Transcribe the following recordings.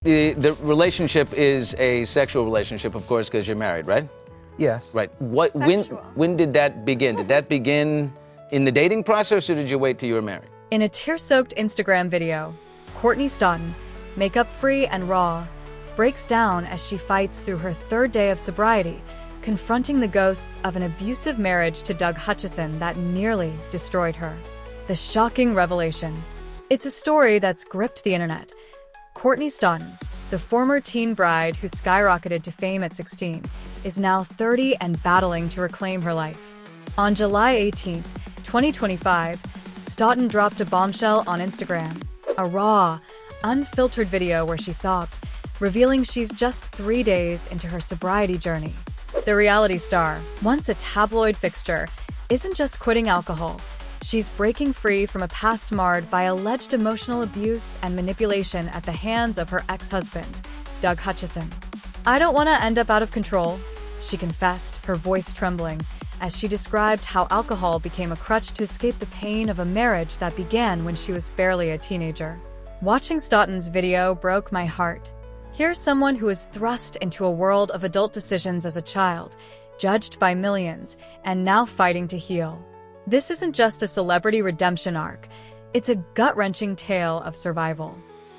The relationship is a sexual relationship, of course, because you're married, right? Yes. Right. When did that begin? Did that begin in the dating process, or did you wait till you were married? In a tear-soaked Instagram video, Courtney Stodden, makeup-free and raw, breaks down as she fights through her third day of sobriety, confronting the ghosts of an abusive marriage to Doug Hutchison that nearly destroyed her. The shocking revelation. It's a story that's gripped the internet. Courtney Stodden, the former teen bride who skyrocketed to fame at 16, is now 30 and battling to reclaim her life. On July 18, 2025, Stodden dropped a bombshell on Instagram, a raw, unfiltered video where she sobbed, revealing she's just 3 days into her sobriety journey. The reality star, once a tabloid fixture, isn't just quitting alcohol. She's breaking free from a past marred by alleged emotional abuse and manipulation at the hands of her ex-husband, Doug Hutchison. "I don't want to end up out of control," she confessed, her voice trembling, as she described how alcohol became a crutch to escape the pain of a marriage that began when she was barely a teenager. Watching Stodden's video broke my heart. Here's someone who was thrust into a world of adult decisions as a child, judged by millions, and now fighting to heal. This isn't just a celebrity redemption arc, it's a gut-wrenching tale of survival.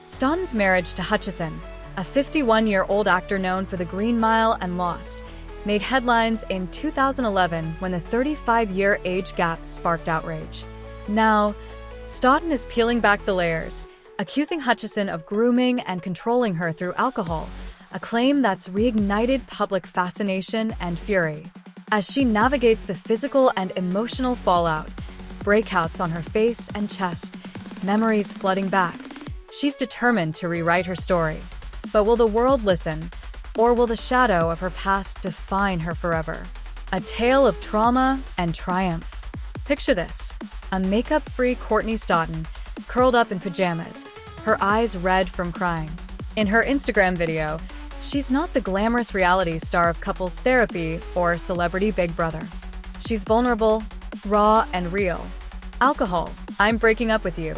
Stodden's marriage to Hutchison, a 51-year-old actor known for The Green Mile and Lost, made headlines in 2011 when the 35-year age gap sparked outrage. Now, Stodden is peeling back the layers, accusing Hutchison of grooming and controlling her through alcohol, a claim that's reignited public fascination and fury. As she navigates the physical and emotional fallout, breakouts on her face and chest, memories flooding back, she's determined to rewrite her story. But will the world listen, or will the shadow of her past define her forever? A tale of trauma and triumph. Picture this: a makeup-free Courtney Stodden, curled up in pajamas, her eyes red from crying. In her Instagram video, she's not the glamorous reality star of couples therapy or celebrity Big Brother. She's vulnerable, raw, and real. "Alcohol, I'm breaking up with you,"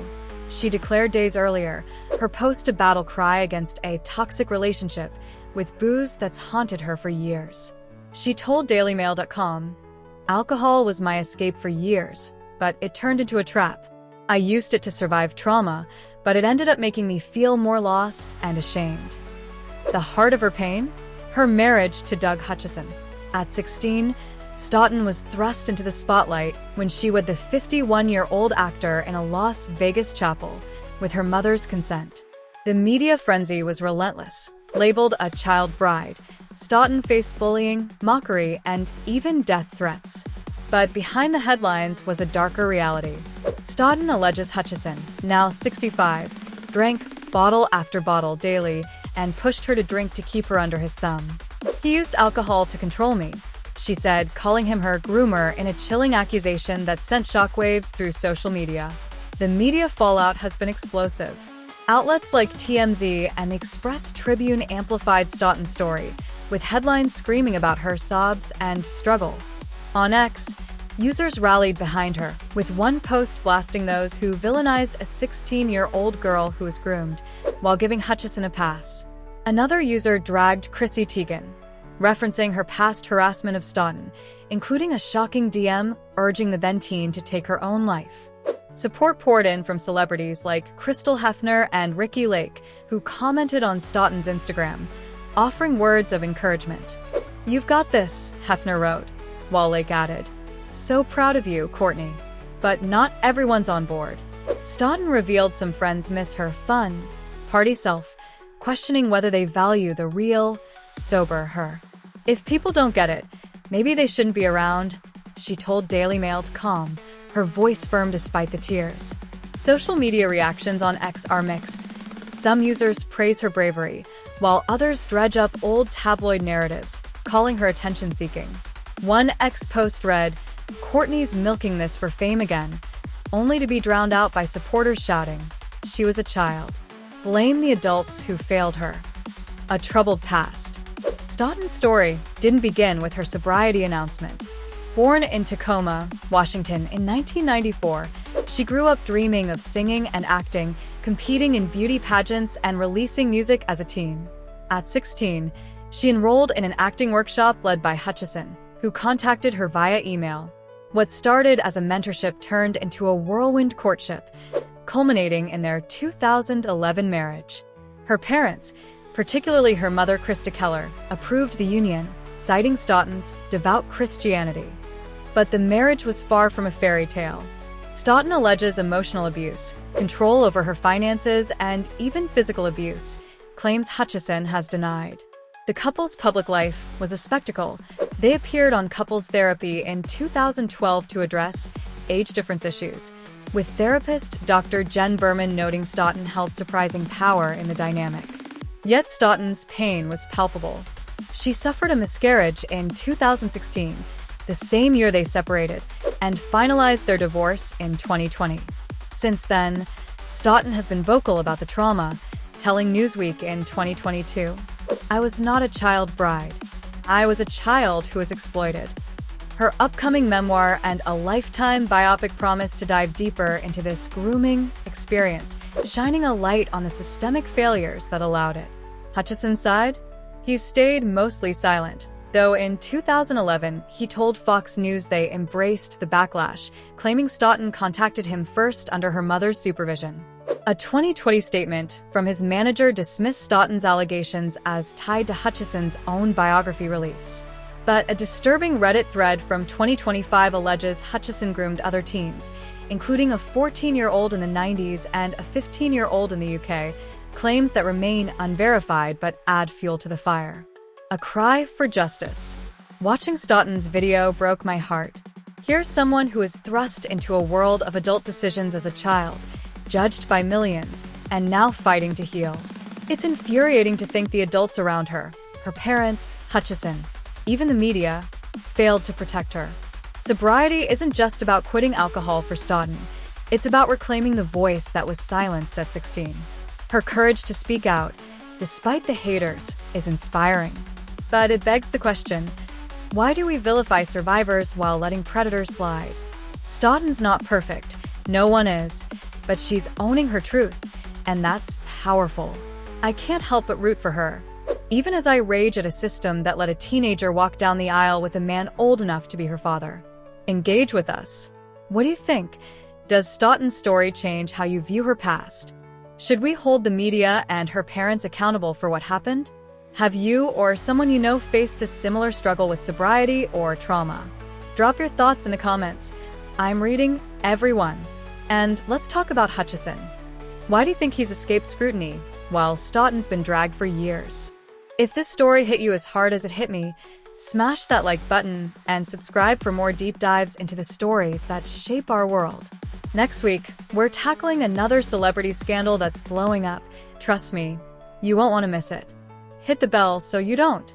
she declared days earlier, her post-to-battle cry against a toxic relationship with booze that's haunted her for years. She told DailyMail.com, "Alcohol was my escape for years, but it turned into a trap. I used it to survive trauma, but it ended up making me feel more lost and ashamed." The heart of her pain? Her marriage to Doug Hutchison. At 16, Stodden was thrust into the spotlight when she was the 51-year-old actor in a Las Vegas chapel, with her mother's consent. The media frenzy was relentless. Labeled a child bride, Stodden faced bullying, mockery, and even death threats. But behind the headlines was a darker reality. Stodden alleges Hutchison, now 65, drank bottle after bottle daily and pushed her to drink to keep her under his thumb. "He used alcohol to control me," she said, calling him her groomer in a chilling accusation that sent shockwaves through social media. The media fallout has been explosive. Outlets like TMZ and the Express Tribune amplified Stodden's story, with headlines screaming about her sobs and struggle. On X, users rallied behind her, with one post blasting those who villainized a 16-year-old girl who was groomed, while giving Hutchison a pass. Another user dragged Chrissy Teigen, referencing her past harassment of Stodden, including a shocking DM urging the then teen to take her own life. Support poured in from celebrities like Crystal Hefner and Ricky Lake, who commented on Stodden's Instagram, offering words of encouragement. "You've got this," Hefner wrote, while Lake added, "So proud of you, Courtney." But not everyone's on board. Stodden revealed some friends miss her fun, party self, questioning whether they value the real, sober her. "If people don't get it, maybe they shouldn't be around," she told DailyMail.com, her voice firm despite the tears. Social media reactions on X are mixed. Some users praise her bravery, while others dredge up old tabloid narratives, calling her attention-seeking. One X post read, "Courtney's milking this for fame again," only to be drowned out by supporters shouting, "She was a child. Blame the adults who failed her." A troubled past. Stodden's story didn't begin with her sobriety announcement. Born in Tacoma, Washington in 1994, she grew up dreaming of singing and acting, competing in beauty pageants and releasing music as a teen. At 16, she enrolled in an acting workshop led by Hutchison, who contacted her via email. What started as a mentorship turned into a whirlwind courtship, culminating in their 2011 marriage. Her parents, particularly her mother Krista Keller, approved the union, citing Stodden's devout Christianity. But the marriage was far from a fairy tale. Stodden alleges emotional abuse, control over her finances, and even physical abuse, claims Hutchison has denied. The couple's public life was a spectacle. They appeared on Couples Therapy in 2012 to address age difference issues, with therapist Dr. Jen Berman noting Stodden held surprising power in the dynamic. Yet Stodden's pain was palpable. She suffered a miscarriage in 2016, the same year they separated, and finalized their divorce in 2020. Since then, Stodden has been vocal about the trauma, telling Newsweek in 2022, "I was not a child bride. I was a child who was exploited." Her upcoming memoir and a lifetime biopic promise to dive deeper into this grooming experience, shining a light on the systemic failures that allowed it. Hutchison's side? He's stayed mostly silent, though in 2011 he told Fox News they embraced the backlash, claiming Stodden contacted him first under her mother's supervision. A 2020 statement from his manager dismissed Stodden's allegations as tied to Hutchison's own biography release. But a disturbing Reddit thread from 2025 alleges Hutchison groomed other teens, including a 14-year-old in the 90s and a 15-year-old in the UK, claims that remain unverified but add fuel to the fire. A cry for justice. Watching Stodden's video broke my heart. Here's someone who was thrust into a world of adult decisions as a child, judged by millions, and now fighting to heal. It's infuriating to think the adults around her, her parents, Hutchison, even the media, failed to protect her. Sobriety isn't just about quitting alcohol for Stodden. It's about reclaiming the voice that was silenced at 16. Her courage to speak out, despite the haters, is inspiring. But it begs the question, why do we vilify survivors while letting predators slide? Stodden's not perfect, no one is, but she's owning her truth, and that's powerful. I can't help but root for her, even as I rage at a system that let a teenager walk down the aisle with a man old enough to be her father. Engage with us. What do you think? Does Stodden's story change how you view her past? Should we hold the media and her parents accountable for what happened? Have you or someone you know faced a similar struggle with sobriety or trauma? Drop your thoughts in the comments. I'm reading everyone. And let's talk about Hutchison. Why do you think he's escaped scrutiny, while Stodden's been dragged for years? If this story hit you as hard as it hit me, smash that like button and subscribe for more deep dives into the stories that shape our world. Next week, we're tackling another celebrity scandal that's blowing up. Trust me, you won't want to miss it. Hit the bell so you don't.